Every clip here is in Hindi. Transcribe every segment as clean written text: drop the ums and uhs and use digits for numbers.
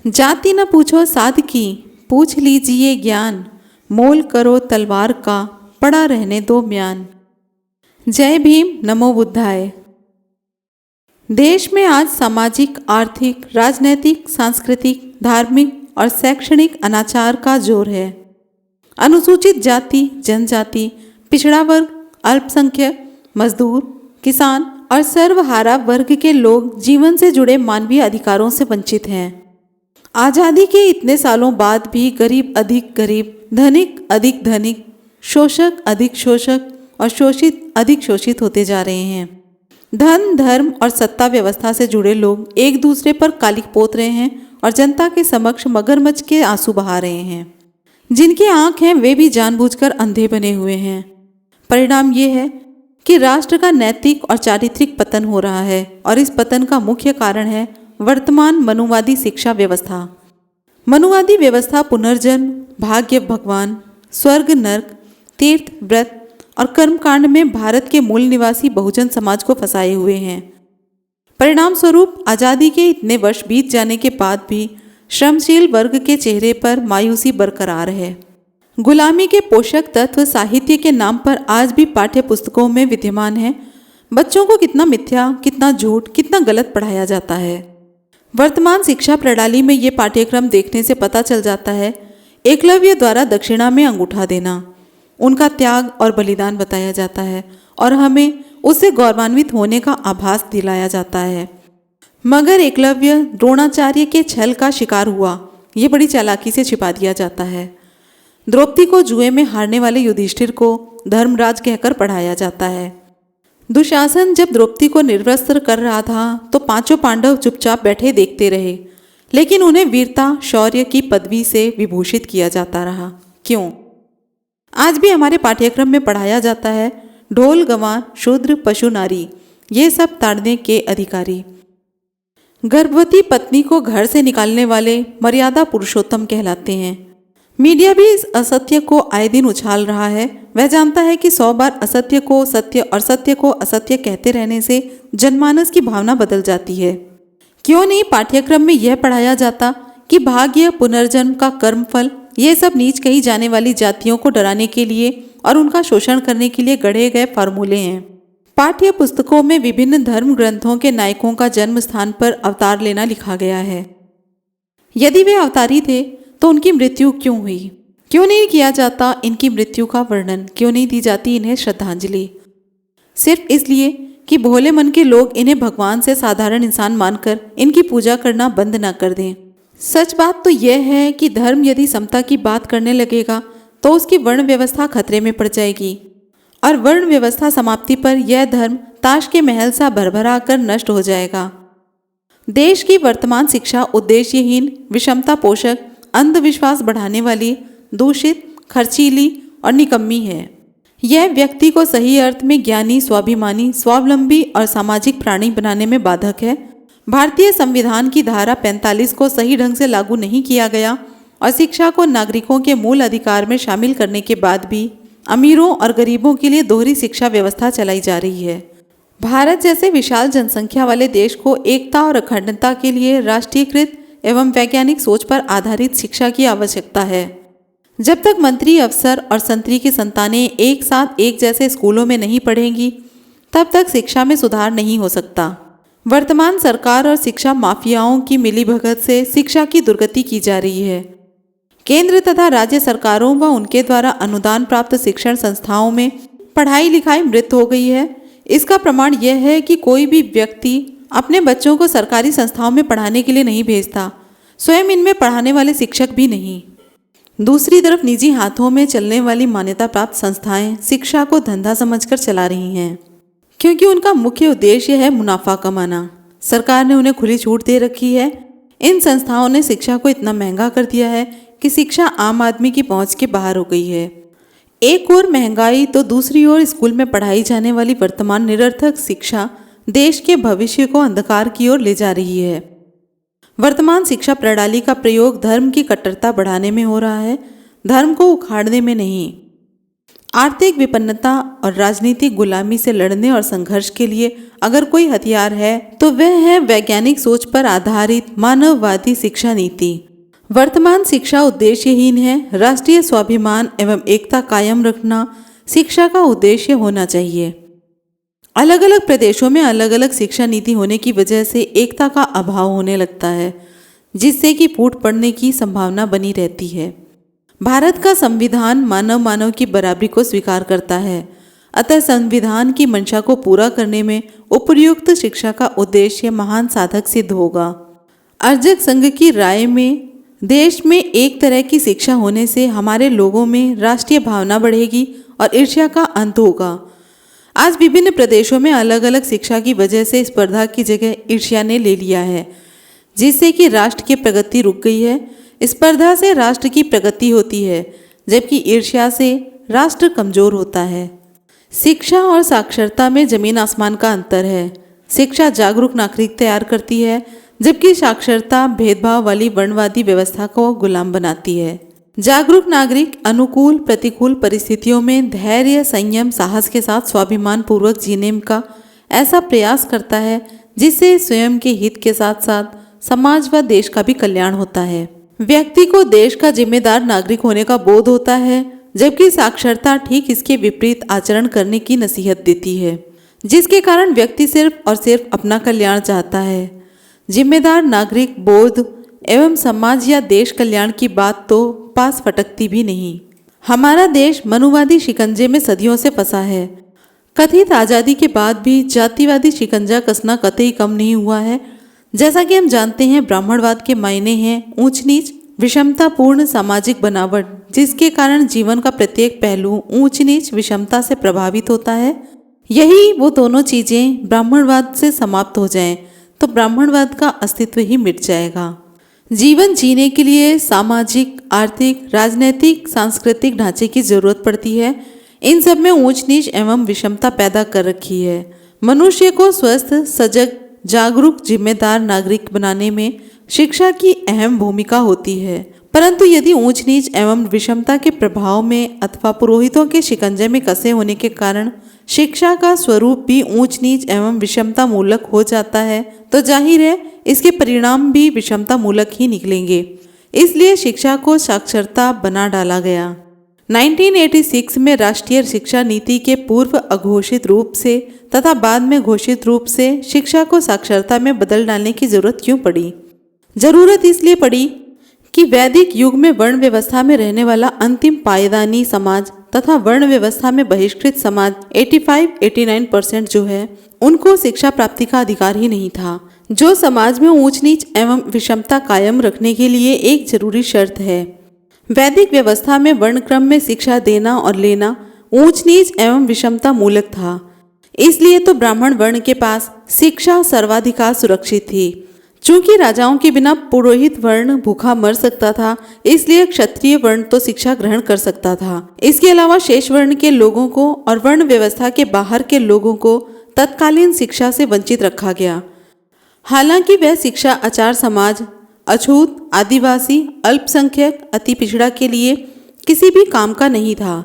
जाति न पूछो साधकी, पूछ लीजिए ज्ञान, मोल करो तलवार का, पड़ा रहने दो म्यान। जय भीम, नमो बुद्धाय। देश में आज सामाजिक, आर्थिक, राजनैतिक, सांस्कृतिक, धार्मिक और शैक्षणिक अनाचार का जोर है। अनुसूचित जाति, जनजाति, पिछड़ा वर्ग, अल्पसंख्यक, मजदूर, किसान और सर्वहारा वर्ग के लोग जीवन से जुड़े मानवीय अधिकारों से वंचित हैं। आज़ादी के इतने सालों बाद भी गरीब अधिक गरीब, धनिक अधिक धनिक, शोषक अधिक शोषक और शोषित अधिक शोषित होते जा रहे हैं। धन, धर्म और सत्ता व्यवस्था से जुड़े लोग एक दूसरे पर कालिक पोत रहे हैं और जनता के समक्ष मगरमच्छ के आंसू बहा रहे हैं। जिनकी आंख हैं वे भी जानबूझकर अंधे बने हुए हैं। परिणाम ये है कि राष्ट्र का नैतिक और चारित्रिक पतन हो रहा है और इस पतन का मुख्य कारण है वर्तमान मनुवादी शिक्षा व्यवस्था। मनुवादी व्यवस्था पुनर्जन्म, भाग्य, भगवान, स्वर्ग, नर्क, तीर्थ, व्रत और कर्मकांड में भारत के मूल निवासी बहुजन समाज को फंसाए हुए हैं। परिणाम स्वरूप आज़ादी के इतने वर्ष बीत जाने के बाद भी श्रमशील वर्ग के चेहरे पर मायूसी बरकरार है। गुलामी के पोषक तत्व साहित्य के नाम पर आज भी पाठ्य पुस्तकों में विद्यमान है। बच्चों को कितना मिथ्या, कितना झूठ, कितना गलत पढ़ाया जाता है। वर्तमान शिक्षा प्रणाली में ये पाठ्यक्रम देखने से पता चल जाता है। एकलव्य द्वारा दक्षिणा में अंगूठा देना, उनका त्याग और बलिदान बताया जाता है और हमें उससे गौरवान्वित होने का आभास दिलाया जाता है। मगर एकलव्य द्रोणाचार्य के छल का शिकार हुआ, ये बड़ी चालाकी से छिपा दिया जाता है। द्रौपदी को जुए में हारने वाले युधिष्ठिर को धर्मराज कहकर पढ़ाया जाता है। दुशासन जब द्रौपदी को निर्वस्त्र कर रहा था तो पांचों पांडव चुपचाप बैठे देखते रहे, लेकिन उन्हें वीरता, शौर्य की पदवी से विभूषित किया जाता रहा। क्यों? आज भी हमारे पाठ्यक्रम में पढ़ाया जाता है ढोल, गंवार, शूद्र, पशु, नारी, ये सब ताड़ने के अधिकारी। गर्भवती पत्नी को घर से निकालने वाले मर्यादा पुरुषोत्तम कहलाते हैं। मीडिया भी इस असत्य को आए दिन उछाल रहा है। वह जानता है कि 100 बार असत्य को सत्य और सत्य को असत्य कहते रहने से जनमानस की भावना बदल जाती है। क्यों नहीं पाठ्यक्रम में यह पढ़ाया जाता कि भाग्य, पुनर्जन्म का कर्मफल, ये सब नीच कही जाने वाली जातियों को डराने के लिए और उनका शोषण करने के लिए गढ़े गए फार्मूले हैं। पाठ्य पुस्तकों में विभिन्न धर्म ग्रंथों के नायकों का जन्म स्थान पर अवतार लेना लिखा गया है। यदि वे अवतारी थे तो उनकी मृत्यु क्यों हुई? क्यों नहीं किया जाता इनकी मृत्यु का वर्णन? क्यों नहीं दी जाती इन्हें श्रद्धांजलि? सिर्फ इसलिए कि भोले मन के लोग इन्हें भगवान से साधारण इंसान मानकर इनकी पूजा करना बंद न कर दें। सच बात तो यह है कि धर्म यदि समता की बात करने लगेगा तो उसकी वर्ण व्यवस्था खतरे में पड़ जाएगी और वर्ण व्यवस्था समाप्ति पर यह धर्म ताश के महल सा भरभरा कर नष्ट हो जाएगा। देश की वर्तमान शिक्षा उद्देश्यहीन, विषमता पोषक, अंधविश्वास बढ़ाने वाली, दूषित, खर्चीली और निकम्मी है। यह व्यक्ति को सही अर्थ में ज्ञानी, स्वाभिमानी, स्वावलंबी और सामाजिक प्राणी बनाने में बाधक है। भारतीय संविधान की धारा 45 को सही ढंग से लागू नहीं किया गया और शिक्षा को नागरिकों के मूल अधिकार में शामिल करने के बाद भी अमीरों और गरीबों के लिए दोहरी शिक्षा व्यवस्था चलाई जा रही है। भारत जैसे विशाल जनसंख्या वाले देश को एकता और अखंडता के लिए राष्ट्रीयकृत एवं वैज्ञानिक सोच पर आधारित शिक्षा की आवश्यकता है। जब तक मंत्री, अफसर और संतरी की संतानें एक साथ एक जैसे स्कूलों में नहीं पढ़ेंगी, तब तक शिक्षा में सुधार नहीं हो सकता। वर्तमान सरकार और शिक्षा माफियाओं की मिलीभगत से शिक्षा की दुर्गति की जा रही है। केंद्र तथा राज्य सरकारों व उनके द्वारा अनुदान प्राप्त शिक्षण संस्थाओं में पढ़ाई लिखाई मृत हो गई है। इसका प्रमाण यह है कि कोई भी व्यक्ति अपने बच्चों को सरकारी संस्थाओं में पढ़ाने के लिए नहीं भेजता, स्वयं इनमें पढ़ाने वाले शिक्षक भी नहीं। दूसरी तरफ निजी हाथों में चलने वाली मान्यता प्राप्त संस्थाएं शिक्षा को धंधा समझकर चला रही हैं, क्योंकि उनका मुख्य उद्देश्य है मुनाफा कमाना। सरकार ने उन्हें खुली छूट दे रखी है। इन संस्थाओं ने शिक्षा को इतना महंगा कर दिया है कि शिक्षा आम आदमी की पहुंच के बाहर हो गई है। एक ओर महंगाई तो दूसरी ओर स्कूल में पढ़ाई जाने वाली वर्तमान निरर्थक शिक्षा देश के भविष्य को अंधकार की ओर ले जा रही है। वर्तमान शिक्षा प्रणाली का प्रयोग धर्म की कट्टरता बढ़ाने में हो रहा है, धर्म को उखाड़ने में नहीं। आर्थिक विपन्नता और राजनीतिक गुलामी से लड़ने और संघर्ष के लिए अगर कोई हथियार है तो वह है वैज्ञानिक सोच पर आधारित मानववादी शिक्षा नीति। वर्तमान शिक्षा उद्देश्यहीन है। राष्ट्रीय स्वाभिमान एवं एकता कायम रखना शिक्षा का उद्देश्य होना चाहिए। अलग अलग प्रदेशों में अलग अलग शिक्षा नीति होने की वजह से एकता का अभाव होने लगता है, जिससे कि फूट पड़ने की संभावना बनी रहती है। भारत का संविधान मानव मानव की बराबरी को स्वीकार करता है, अतः संविधान की मंशा को पूरा करने में उपयुक्त शिक्षा का उद्देश्य महान साधक सिद्ध होगा। अर्जक संघ की राय में देश में एक तरह की शिक्षा होने से हमारे लोगों में राष्ट्रीय भावना बढ़ेगी और ईर्ष्या का अंत होगा। आज विभिन्न प्रदेशों में अलग अलग शिक्षा की वजह से स्पर्धा की जगह ईर्ष्या ने ले लिया है, जिससे कि राष्ट्र की प्रगति रुक गई है। स्पर्धा से राष्ट्र की प्रगति होती है, जबकि ईर्ष्या से राष्ट्र कमजोर होता है। शिक्षा और साक्षरता में जमीन आसमान का अंतर है। शिक्षा जागरूक नागरिक तैयार करती है, जबकि साक्षरता भेदभाव वाली वर्णवादी व्यवस्था को गुलाम बनाती है। जागरूक नागरिक अनुकूल प्रतिकूल परिस्थितियों में धैर्य, संयम, साहस के साथ स्वाभिमान पूर्वक जीने का ऐसा प्रयास करता है जिससे स्वयं के हित के साथ साथ समाज व देश का भी कल्याण होता है। व्यक्ति को देश का जिम्मेदार नागरिक होने का बोध होता है, जबकि साक्षरता ठीक इसके विपरीत आचरण करने की नसीहत देती है, जिसके कारण व्यक्ति सिर्फ और सिर्फ अपना कल्याण चाहता है। जिम्मेदार नागरिक बोध एवं समाज या देश कल्याण की बात तो पास फटकती भी नहीं। हमारा देश मनुवादी शिकंजे में सदियों से फंसा है। कथित आज़ादी के बाद भी जातिवादी शिकंजा कसना कतई कम नहीं हुआ है। जैसा कि हम जानते हैं, ब्राह्मणवाद के मायने हैं ऊंच नीच, विषमतापूर्ण सामाजिक बनावट, जिसके कारण जीवन का प्रत्येक पहलू ऊंच नीच विषमता से प्रभावित होता है। यही वो दोनों चीजें ब्राह्मणवाद से समाप्त हो जाएं तो ब्राह्मणवाद का अस्तित्व ही मिट जाएगा। जीवन जीने के लिए सामाजिक, आर्थिक, राजनैतिक, सांस्कृतिक ढांचे की जरूरत पड़ती है। इन सब में ऊंच नीच एवं विषमता पैदा कर रखी है। मनुष्य को स्वस्थ, सजग, जागरूक, जिम्मेदार नागरिक बनाने में शिक्षा की अहम भूमिका होती है। परंतु यदि ऊंच नीच एवं विषमता के प्रभाव में अथवा पुरोहितों के शिकंजे में कसे होने के कारण शिक्षा का स्वरूप भी ऊंच नीच एवं विषमता मूलक हो जाता है, तो जाहिर है इसके परिणाम भी विषमता मूलक ही निकलेंगे। इसलिए शिक्षा को साक्षरता बना डाला गया। 1986 में राष्ट्रीय शिक्षा नीति के पूर्व अघोषित रूप से तथा बाद में घोषित रूप से शिक्षा को साक्षरता में बदल डालने की जरूरत क्यों पड़ी? जरूरत इसलिए पड़ी कि वैदिक युग में वर्ण व्यवस्था में रहने वाला अंतिम पायदानी समाज तथा वर्ण व्यवस्था में बहिष्कृत समाज 85-89% जो है, उनको शिक्षा प्राप्ति का अधिकार ही नहीं था, जो समाज में ऊंच नीच एवं विषमता कायम रखने के लिए एक जरूरी शर्त है। वैदिक व्यवस्था में वर्ण क्रम में शिक्षा देना और लेना ऊंच नीच एवं विषमता मूलक था। इसलिए तो ब्राह्मण वर्ण के पास शिक्षा सर्वाधिकार सुरक्षित थी। चूंकि राजाओं के बिना पुरोहित वर्ण भूखा मर सकता था, इसलिए क्षत्रिय वर्ण तो शिक्षा ग्रहण कर सकता था। इसके अलावा शेष वर्ण के लोगों को और वर्ण व्यवस्था के बाहर के लोगों को तत्कालीन शिक्षा से वंचित रखा गया। हालांकि वह शिक्षा आचार समाज, अछूत, आदिवासी, अल्पसंख्यक, अति पिछड़ा के लिए किसी भी काम का नहीं था,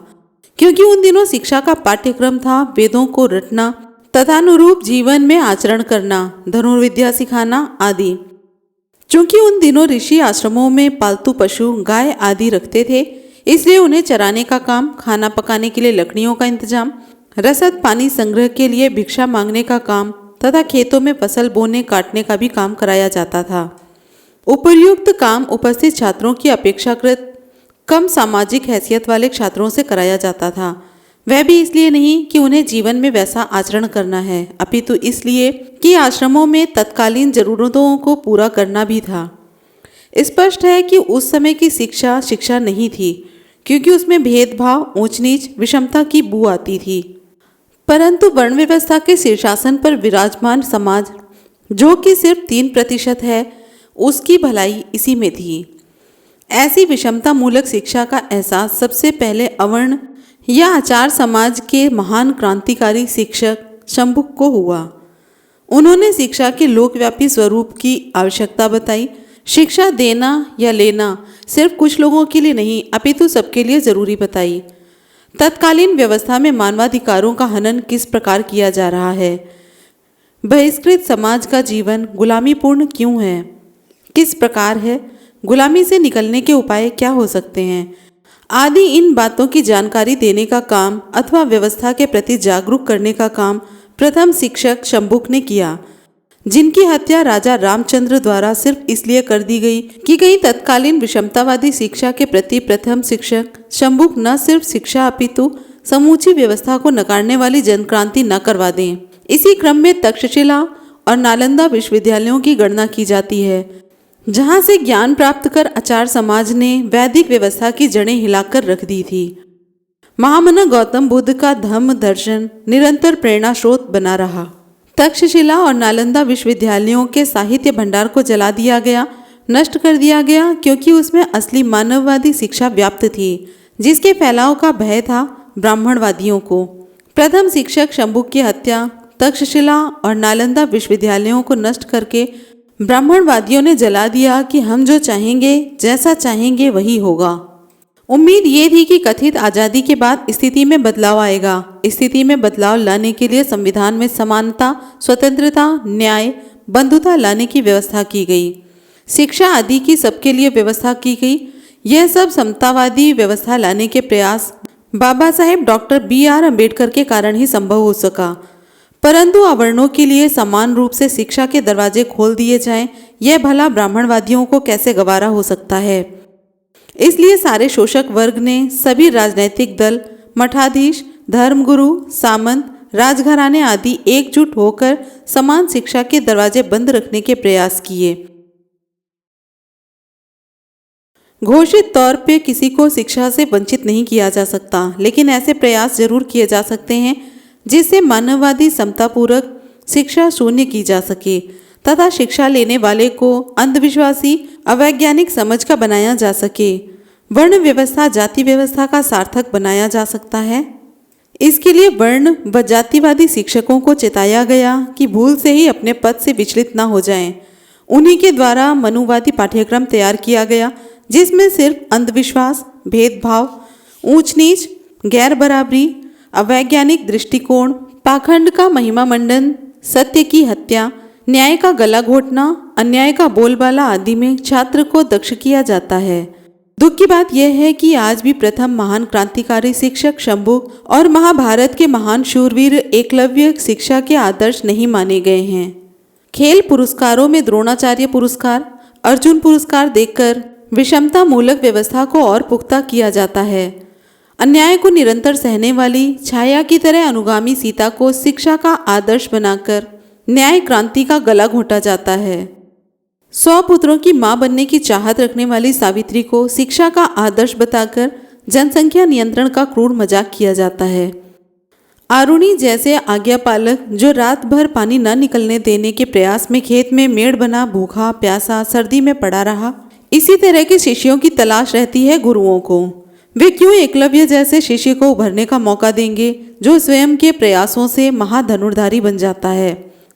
क्योंकि उन दिनों शिक्षा का पाठ्यक्रम था वेदों को रटना, तथानुरूप जीवन में आचरण करना, धनुर्विद्या सिखाना आदि। चूंकि उन दिनों ऋषि आश्रमों में पालतू पशु गाय आदि रखते थे, इसलिए उन्हें चराने का काम, खाना पकाने के लिए लकड़ियों का इंतजाम, रसद पानी संग्रह के लिए भिक्षा मांगने का काम तथा खेतों में फसल बोने काटने का भी काम कराया जाता था। उपर्युक्त काम उपस्थित छात्रों की अपेक्षाकृत कम सामाजिक हैसियत वाले छात्रों से कराया जाता था। वह भी इसलिए नहीं कि उन्हें जीवन में वैसा आचरण करना है, अपितु इसलिए कि आश्रमों में तत्कालीन जरूरतों को पूरा करना भी था। स्पष्ट है कि उस समय की शिक्षा शिक्षा नहीं थी, क्योंकि उसमें भेदभाव, ऊंच नीच, विषमता की बू आती थी। परंतु वर्ण व्यवस्था के शीर्षासन पर विराजमान समाज, जो कि सिर्फ 3% है, उसकी भलाई इसी में थी। ऐसी विषमता मूलक शिक्षा का एहसास सबसे पहले अवर्ण या आचार समाज के महान क्रांतिकारी शिक्षक शंभुक को हुआ। उन्होंने शिक्षा के लोकव्यापी स्वरूप की आवश्यकता बताई। शिक्षा देना या लेना सिर्फ कुछ लोगों के लिए नहीं, अपितु सबके लिए जरूरी बताई। तत्कालीन व्यवस्था में मानवाधिकारों का हनन किस प्रकार किया जा रहा है? बहिष्कृत समाज का जीवन गुलामीपूर्ण क्यों है? किस प्रकार है? गुलामी से निकलने के उपाय क्या हो सकते हैं? आदि इन बातों की जानकारी देने का काम अथवा व्यवस्था के प्रति जागरूक करने का काम प्रथम शिक्षक शंबुक ने किया, जिनकी हत्या राजा रामचंद्र द्वारा सिर्फ इसलिए कर दी गई कि कहीं तत्कालीन विषमतावादी शिक्षा के प्रति प्रथम शिक्षक शंबुक न सिर्फ शिक्षा अपितु समूची व्यवस्था को नकारने वाली जनक्रांति न करवा दें। इसी क्रम में तक्षशिला और नालंदा विश्वविद्यालयों की गणना की जाती है, जहां से ज्ञान प्राप्त कर आचार्य समाज ने वैदिक व्यवस्था की जड़ें हिलाकर रख दी थी। महामना गौतम बुद्ध का धम्म दर्शन निरंतर प्रेरणा स्रोत बना रहा। तक्षशिला और नालंदा विश्वविद्यालयों के साहित्य भंडार को जला दिया गया, नष्ट कर दिया गया, क्योंकि उसमें असली मानववादी शिक्षा व्याप्त थी, जिसके फैलाव का भय था ब्राह्मणवादियों को। प्रथम शिक्षक शंबुक की हत्या तक्षशिला और नालंदा विश्वविद्यालयों को नष्ट करके ब्राह्मणवादियों ने जला दिया कि हम जो चाहेंगे, जैसा चाहेंगे वही होगा। उम्मीद ये थी कि कथित आज़ादी के बाद स्थिति में बदलाव आएगा। स्थिति में बदलाव लाने के लिए संविधान में समानता, स्वतंत्रता, न्याय, बंधुता लाने की व्यवस्था की गई। शिक्षा आदि की सबके लिए व्यवस्था की गई। यह सब समतावादी व्यवस्था लाने के प्रयास बाबा साहेब डॉक्टर B.R. अम्बेडकर के कारण ही संभव हो सका। परंतु अवर्णों के लिए समान रूप से शिक्षा के दरवाजे खोल दिए जाएं, यह भला ब्राह्मणवादियों को कैसे गवारा हो सकता है? इसलिए सारे शोषक वर्ग ने, सभी राजनैतिक दल, मठाधीश, धर्मगुरु, सामंत, राजघराने आदि एकजुट होकर समान शिक्षा के दरवाजे बंद रखने के प्रयास किए। घोषित तौर पे किसी को शिक्षा से वंचित नहीं किया जा सकता, लेकिन ऐसे प्रयास जरूर किए जा सकते हैं जिससे मानववादी समतापूर्वक शिक्षा शून्य की जा सके तथा शिक्षा लेने वाले को अंधविश्वासी, अवैज्ञानिक समझ का बनाया जा सके। वर्ण व्यवस्था जाति व्यवस्था का सार्थक बनाया जा सकता है। इसके लिए वर्ण व जातिवादी शिक्षकों को चेताया गया कि भूल से ही अपने पद से विचलित न हो जाएं। उन्हीं के द्वारा मनुवादी पाठ्यक्रम तैयार किया गया, जिसमें सिर्फ अंधविश्वास, भेदभाव, ऊंच नीच, गैर बराबरी, अवैज्ञानिक दृष्टिकोण, पाखंड का महिमा मंडन, सत्य की हत्या, न्याय का गला घोटना, अन्याय का बोलबाला आदि में छात्र को दक्ष किया जाता है। दुख की बात यह है कि आज भी प्रथम महान क्रांतिकारी शिक्षक शंबुक और महाभारत के महान शूरवीर एकलव्य शिक्षा के आदर्श नहीं माने गए हैं। खेल पुरस्कारों में द्रोणाचार्य पुरस्कार, अर्जुन पुरस्कार देकर विषमता मूलक व्यवस्था को और पुख्ता किया जाता है। अन्याय को निरंतर सहने वाली छाया की तरह अनुगामी सीता को शिक्षा का आदर्श बनाकर न्याय क्रांति का गला घोटा जाता है। 100 पुत्रों की मां बनने की चाहत रखने वाली सावित्री को शिक्षा का आदर्श बताकर जनसंख्या नियंत्रण का क्रूर मजाक किया जाता है। आरुणि जैसे आज्ञापालक जो रात भर पानी न निकलने देने के प्रयास में खेत में मेड़ बना भूखा प्यासा सर्दी में पड़ा रहा, इसी तरह के शिष्यों की तलाश रहती है गुरुओं को। वे क्यों एकलव्य जैसे शिष्य को उभरने का मौका देंगे जो स्वयं के प्रयासों से महाधनुर्धारी बन जाता है,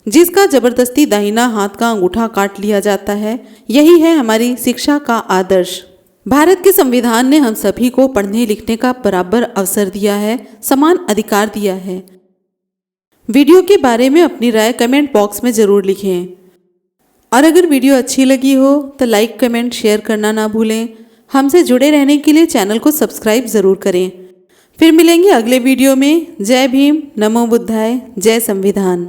जिसका जबरदस्ती दाहिना हाथ का अंगूठा काट लिया जाता है। यही है हमारी शिक्षा का आदर्श। भारत के संविधान ने हम सभी को पढ़ने लिखने का बराबर अवसर दिया है, समान अधिकार दिया है। वीडियो के बारे में अपनी राय कमेंट बॉक्स में ज़रूर लिखें और अगर वीडियो अच्छी लगी हो तो लाइक, कमेंट, शेयर करना ना भूलें। हमसे जुड़े रहने के लिए चैनल को सब्सक्राइब ज़रूर करें। फिर मिलेंगे अगले वीडियो में। जय भीम, नमो बुद्धाय, जय संविधान।